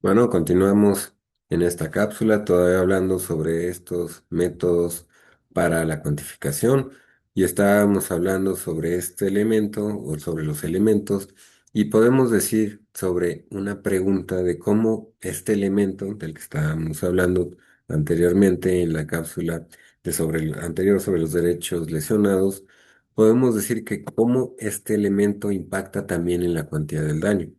Bueno, continuamos en esta cápsula, todavía hablando sobre estos métodos para la cuantificación y estábamos hablando sobre este elemento o sobre los elementos y podemos decir sobre una pregunta de cómo este elemento del que estábamos hablando anteriormente en la cápsula de sobre el anterior sobre los derechos lesionados, podemos decir que cómo este elemento impacta también en la cuantía del daño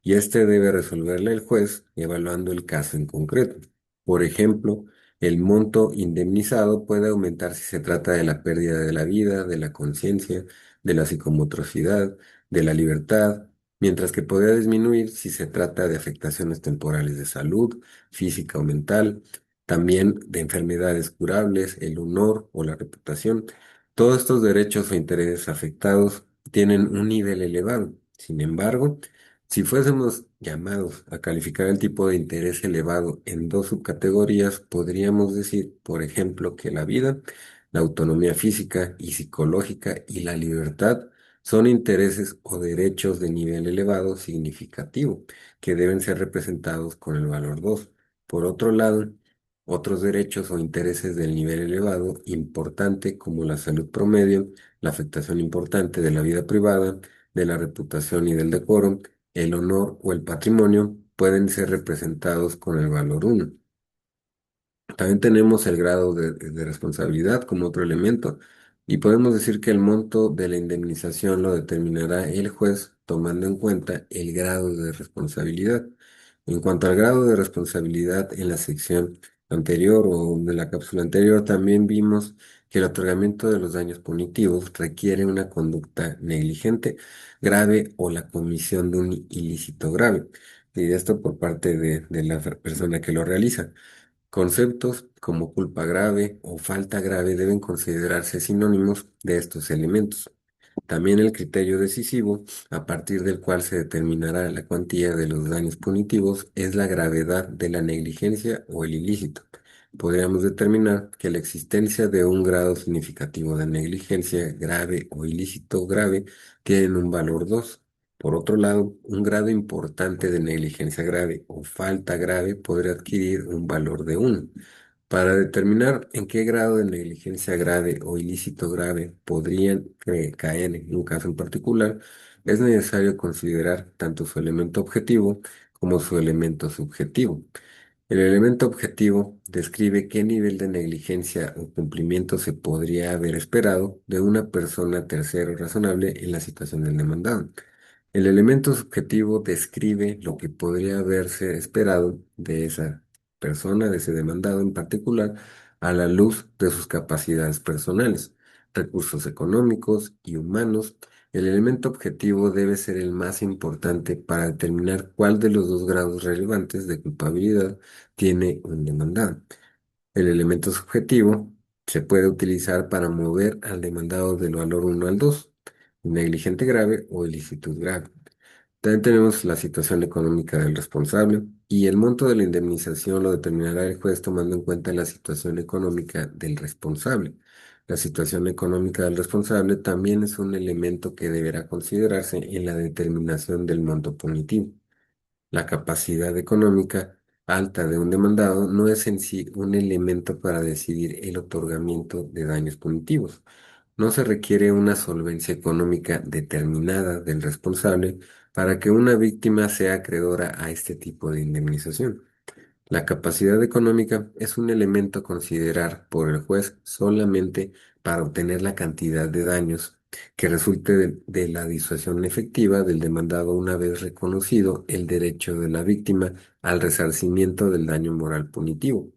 y este debe resolverle el juez evaluando el caso en concreto. Por ejemplo, el monto indemnizado puede aumentar si se trata de la pérdida de la vida, de la conciencia, de la psicomotricidad, de la libertad, mientras que podría disminuir si se trata de afectaciones temporales de salud, física o mental, también de enfermedades curables, el honor o la reputación. Todos estos derechos o intereses afectados tienen un nivel elevado. Sin embargo, si fuésemos llamados a calificar el tipo de interés elevado en dos subcategorías, podríamos decir, por ejemplo, que la vida, la autonomía física y psicológica y la libertad son intereses o derechos de nivel elevado significativo, que deben ser representados con el valor 2. Por otro lado, otros derechos o intereses del nivel elevado importante, como la salud promedio, la afectación importante de la vida privada, de la reputación y del decoro, el honor o el patrimonio pueden ser representados con el valor uno. También tenemos el grado de responsabilidad como otro elemento y podemos decir que el monto de la indemnización lo determinará el juez tomando en cuenta el grado de responsabilidad. En cuanto al grado de responsabilidad en la sección anterior o de la cápsula anterior, también vimos que el otorgamiento de los daños punitivos requiere una conducta negligente, grave o la comisión de un ilícito grave. Y esto por parte de la persona que lo realiza. Conceptos como culpa grave o falta grave deben considerarse sinónimos de estos elementos. También el criterio decisivo, a partir del cual se determinará la cuantía de los daños punitivos, es la gravedad de la negligencia o el ilícito. Podríamos determinar que la existencia de un grado significativo de negligencia grave o ilícito grave tienen un valor 2. Por otro lado, un grado importante de negligencia grave o falta grave podría adquirir un valor de 1. Para determinar en qué grado de negligencia grave o ilícito grave podrían caer en un caso en particular, es necesario considerar tanto su elemento objetivo como su elemento subjetivo. El elemento objetivo describe qué nivel de negligencia o cumplimiento se podría haber esperado de una persona tercera o razonable en la situación del demandado. El elemento subjetivo describe lo que podría haberse esperado de esa persona, de ese demandado en particular, a la luz de sus capacidades personales, recursos económicos y humanos. El elemento objetivo debe ser el más importante para determinar cuál de los dos grados relevantes de culpabilidad tiene un demandado. El elemento subjetivo se puede utilizar para mover al demandado del valor uno al 2, negligente grave o ilícito grave. También tenemos la situación económica del responsable y el monto de la indemnización lo determinará el juez tomando en cuenta la situación económica del responsable. La situación económica del responsable también es un elemento que deberá considerarse en la determinación del monto punitivo. La capacidad económica alta de un demandado no es en sí un elemento para decidir el otorgamiento de daños punitivos. No se requiere una solvencia económica determinada del responsable para que una víctima sea acreedora a este tipo de indemnización. La capacidad económica es un elemento a considerar por el juez solamente para obtener la cantidad de daños que resulte de la disuasión efectiva del demandado una vez reconocido el derecho de la víctima al resarcimiento del daño moral punitivo.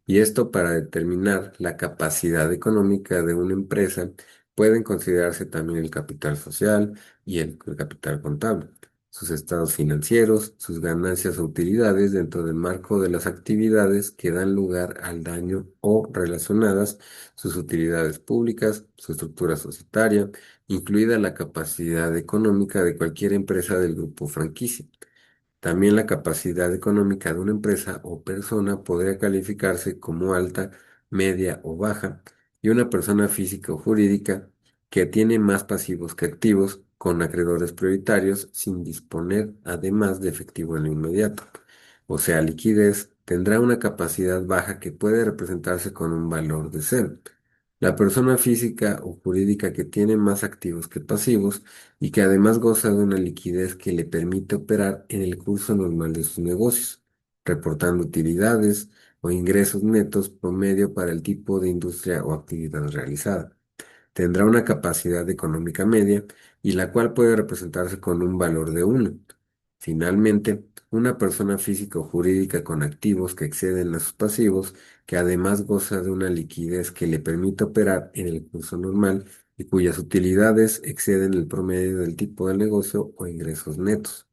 Y esto para determinar la capacidad económica de una empresa pueden considerarse también el capital social y el capital contable, sus estados financieros, sus ganancias o utilidades dentro del marco de las actividades que dan lugar al daño o relacionadas, sus utilidades públicas, su estructura societaria, incluida la capacidad económica de cualquier empresa del grupo franquicia. También la capacidad económica de una empresa o persona podría calificarse como alta, media o baja, y una persona física o jurídica que tiene más pasivos que activos, con acreedores prioritarios, sin disponer además de efectivo en lo inmediato. o sea, liquidez, tendrá una capacidad baja que puede representarse con un valor de cero. La persona física o jurídica que tiene más activos que pasivos y que además goza de una liquidez que le permite operar en el curso normal de sus negocios, reportando utilidades o ingresos netos promedio para el tipo de industria o actividad realizada. Tendrá una capacidad económica media y la cual puede representarse con un valor de uno. Finalmente, una persona física o jurídica con activos que exceden a sus pasivos, que además goza de una liquidez que le permite operar en el curso normal y cuyas utilidades exceden el promedio del tipo de negocio o ingresos netos,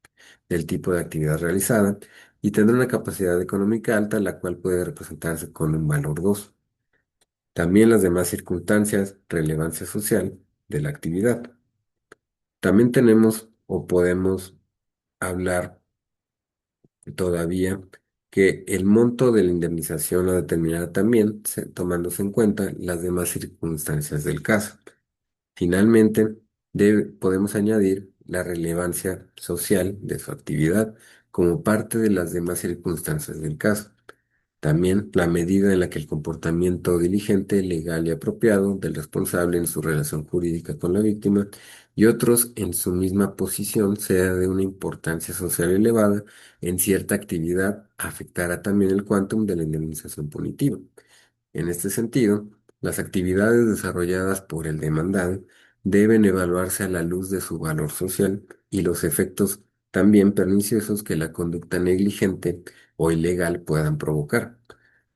del tipo de actividad realizada, y tendrá una capacidad económica alta, la cual puede representarse con un valor 2. También las demás circunstancias, relevancia social de la actividad. También tenemos o podemos hablar todavía que el monto de la indemnización lo determinará también tomándose en cuenta las demás circunstancias del caso. Finalmente, podemos añadir la relevancia social de su actividad como parte de las demás circunstancias del caso. También la medida en la que el comportamiento diligente, legal y apropiado del responsable en su relación jurídica con la víctima y otros en su misma posición sea de una importancia social elevada en cierta actividad afectará también el quantum de la indemnización punitiva. En este sentido, las actividades desarrolladas por el demandado deben evaluarse a la luz de su valor social y los efectos también perniciosos que la conducta negligente o ilegal puedan provocar.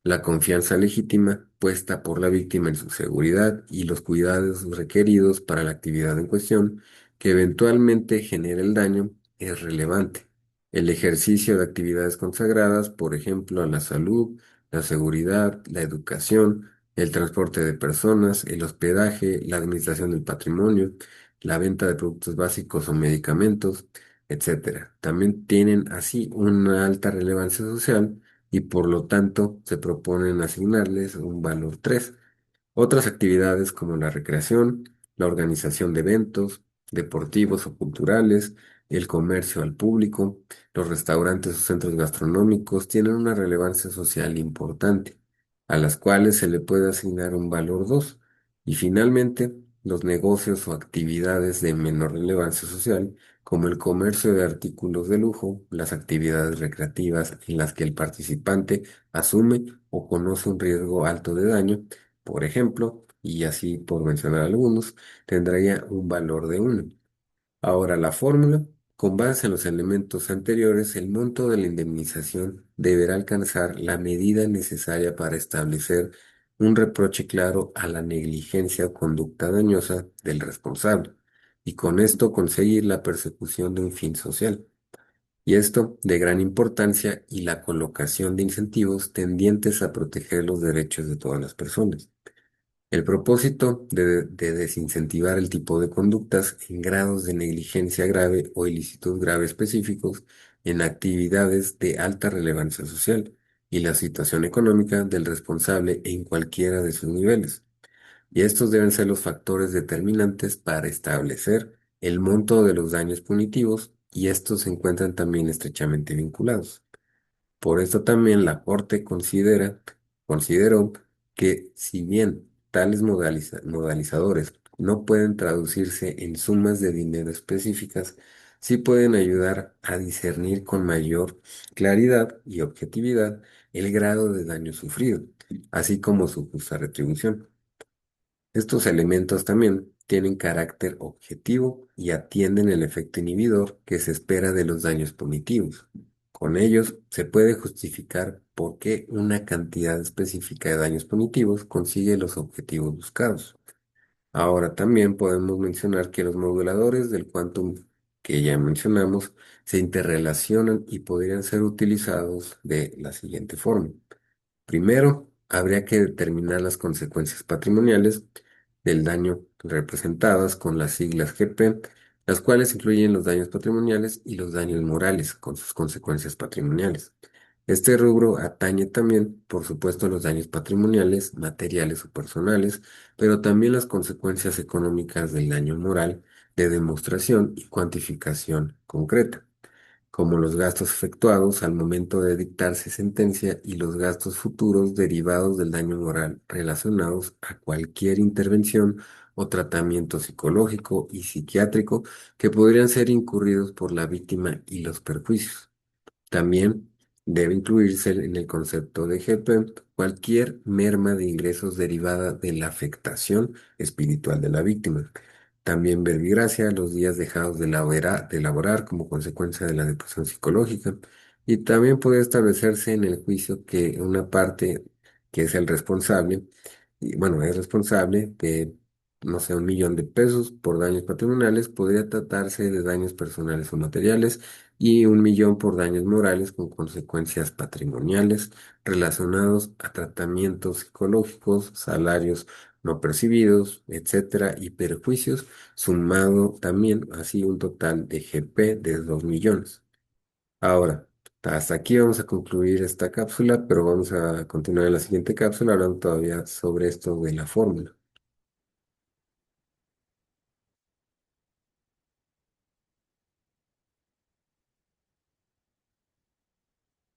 La confianza legítima puesta por la víctima en su seguridad y los cuidados requeridos para la actividad en cuestión que eventualmente genere el daño es relevante. El ejercicio de actividades consagradas, por ejemplo, a la salud, la seguridad, la educación, el transporte de personas, el hospedaje, la administración del patrimonio, la venta de productos básicos o medicamentos, etcétera. También tienen así una alta relevancia social y por lo tanto se proponen asignarles un valor 3. Otras actividades como la recreación, la organización de eventos deportivos o culturales, el comercio al público, los restaurantes o centros gastronómicos tienen una relevancia social importante, a las cuales se le puede asignar un valor 2. Y finalmente, los negocios o actividades de menor relevancia social, como el comercio de artículos de lujo, las actividades recreativas en las que el participante asume o conoce un riesgo alto de daño, por ejemplo, y así por mencionar algunos, tendría un valor de 1. Ahora, la fórmula, con base en los elementos anteriores, el monto de la indemnización deberá alcanzar la medida necesaria para establecer un reproche claro a la negligencia o conducta dañosa del responsable, y con esto conseguir la persecución de un fin social. Y esto de gran importancia y la colocación de incentivos tendientes a proteger los derechos de todas las personas. El propósito de desincentivar el tipo de conductas en grados de negligencia grave o ilícitos grave específicos en actividades de alta relevancia social y la situación económica del responsable en cualquiera de sus niveles. Y estos deben ser los factores determinantes para establecer el monto de los daños punitivos y estos se encuentran también estrechamente vinculados. Por esto también la Corte consideró que si bien tales modalizadores no pueden traducirse en sumas de dinero específicas, sí pueden ayudar a discernir con mayor claridad y objetividad el grado de daño sufrido, así como su justa retribución. Estos elementos también tienen carácter objetivo y atienden el efecto inhibidor que se espera de los daños punitivos. Con ellos se puede justificar por qué una cantidad específica de daños punitivos consigue los objetivos buscados. Ahora también podemos mencionar que los moduladores del quantum que ya mencionamos se interrelacionan y podrían ser utilizados de la siguiente forma. Primero, habría que determinar las consecuencias patrimoniales del daño representadas con las siglas GP, las cuales incluyen los daños patrimoniales y los daños morales con sus consecuencias patrimoniales. Este rubro atañe también, por supuesto, los daños patrimoniales, materiales o personales, pero también las consecuencias económicas del daño moral de demostración y cuantificación concreta. como los gastos efectuados al momento de dictarse sentencia y los gastos futuros derivados del daño moral relacionados a cualquier intervención o tratamiento psicológico y psiquiátrico que podrían ser incurridos por la víctima y los perjuicios. También debe incluirse en el concepto de GP cualquier merma de ingresos derivada de la afectación espiritual de la víctima. También verbigracia los días dejados de laborar como consecuencia de la depresión psicológica. Y también puede establecerse en el juicio que una parte que es el responsable, y bueno, es responsable de, no sé, 1 millón de pesos por daños patrimoniales, podría tratarse de daños personales o materiales y 1 millón por daños morales con consecuencias patrimoniales relacionados a tratamientos psicológicos, salarios no percibidos, etcétera, y perjuicios, sumado también así un total de GP de 2 millones. Ahora, hasta aquí vamos a concluir esta cápsula, pero vamos a continuar en la siguiente cápsula hablando todavía sobre esto de la fórmula.